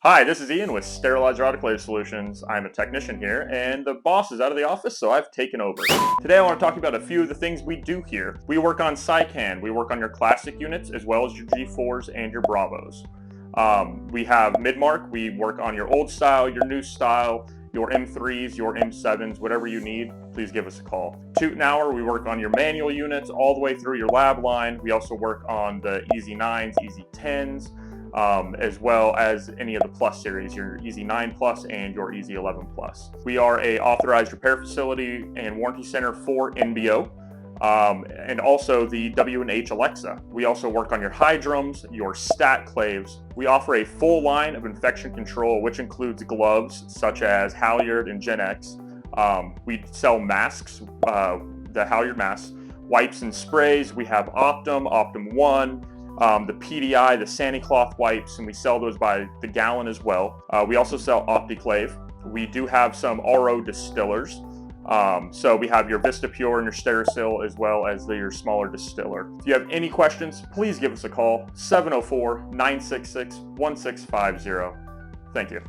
Hi, this is Ian with Sterilizer Autoclave Solutions. I'm a technician here, and the boss is out of the office, so I've taken over. Today I want to talk about a few of the things we do here. We work on SciCan, we work on your classic units, as well as your G4s and your Bravos. We have Midmark, we work on your old style, your new style, your M3s, your M7s, whatever you need, please give us a call. Toot and Hour, we work on your manual units all the way through your lab line. We also work on the Easy 9s, Easy 10s, as well as any of the Plus series, your Easy 9 Plus and your Easy 11 Plus. We are a authorized repair facility and warranty center for NBO, and also the W&H Alexa. We also work on your Hydrums, your Statclaves. We offer a full line of infection control, which includes gloves such as Halyard and Gen X. We sell masks, the Halyard masks, wipes and sprays. We have Optum, Optum One, the PDI, the SaniCloth wipes, and we sell those by the gallon as well. We also sell Autoclave. We do have some RO distillers. So we have your VistaPure and your Sterisil, as well as your smaller distiller. If you have any questions, please give us a call, 704-966-1650. Thank you.